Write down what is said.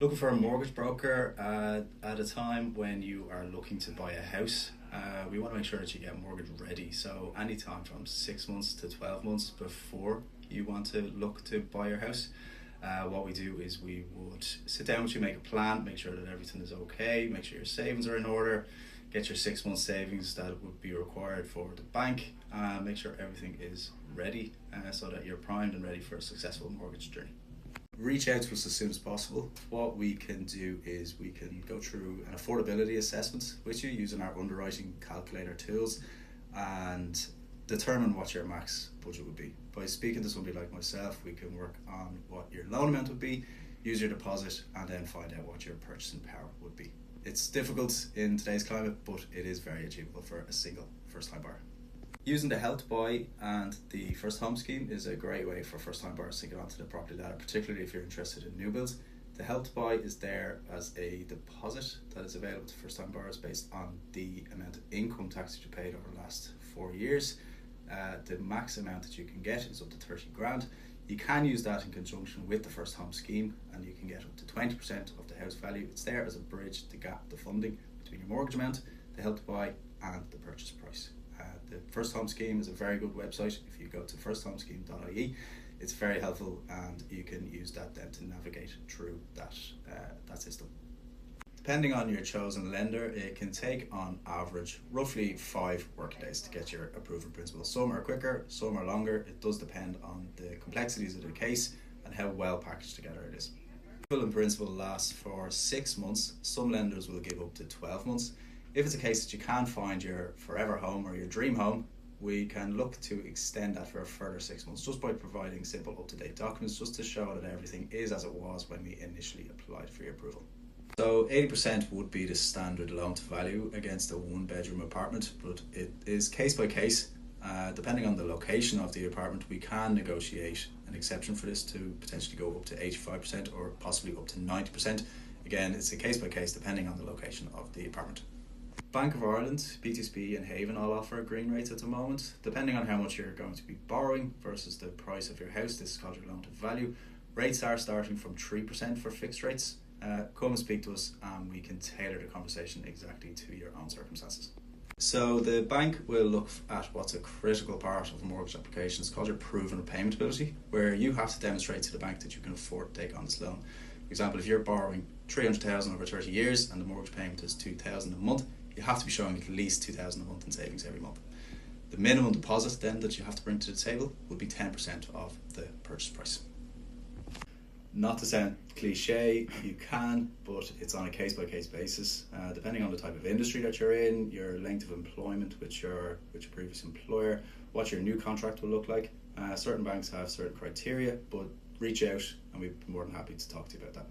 Looking for a mortgage broker at a time when you are looking to buy a house. We want to make sure that you get mortgage ready. So anytime from 6 months to 12 months before you want to look to buy your house. What we do is we would sit down with you, make a plan, make sure that everything is okay, make sure your savings are in order, get your 6 month savings that would be required for the bank, make sure everything is ready so that you're primed and ready for a successful mortgage journey. Reach out to us as soon as possible. What we can do is we can go through an affordability assessment with you using our underwriting calculator tools and determine what your max budget would be. By speaking to somebody like myself, we can work on what your loan amount would be, use your deposit, and then find out what your purchasing power would be. It's difficult in today's climate, but it is very achievable for a single first-time buyer. Using the Help to Buy and the First Home Scheme is a great way for first-time buyers to get onto the property ladder, particularly if you're interested in new builds. The Help to Buy is there as a deposit that is available to first-time buyers based on the amount of income tax that you paid over the last 4 years. The max amount that you can get is up to 30 grand. You can use that in conjunction with the First Home Scheme and you can get up to 20% of the house value. It's there as a bridge to gap the funding between your mortgage amount, the Help to Buy and the purchase price. The First Home Scheme is a very good website. If you go to firsthomesscheme.ie, it's very helpful and you can use that then to navigate through that system. Depending on your chosen lender, it can take on average roughly 5 working days to get your approved in principle. Some are quicker, some are longer. It does depend on the complexities of the case and how well packaged together it is. Approval in principle lasts for 6 months. Some lenders will give up to 12 months. If it's a case that you can't find your forever home or your dream home, we can look to extend that for a further 6 months just by providing simple up-to-date documents just to show that everything is as it was when we initially applied for your approval. So 80% would be the standard loan to value against a 1-bedroom apartment, but it is case by case. Depending on the location of the apartment, we can negotiate an exception for this to potentially go up to 85% or possibly up to 90%. Again, it's a case by case depending on the location of the apartment. Bank of Ireland, BTSB and Haven all offer green rates at the moment. Depending on how much you're going to be borrowing versus the price of your house, this is called your loan to value. Rates are starting from 3% for fixed rates. Come and speak to us and we can tailor the conversation exactly to your own circumstances. So the bank will look at what's a critical part of a mortgage application. It's called your proven repayment ability, where you have to demonstrate to the bank that you can afford to take on this loan. For example, if you're borrowing 300,000 over 30 years and the mortgage payment is 2,000 a month, you have to be showing at least 2,000 a month in savings every month. The minimum deposit then that you have to bring to the table would be 10% of the purchase price. Not to sound cliche, you can, but it's on a case-by-case basis. Depending on the type of industry that you're in, your length of employment with your previous employer, what your new contract will look like. Certain banks have certain criteria, but reach out and we'd be more than happy to talk to you about that.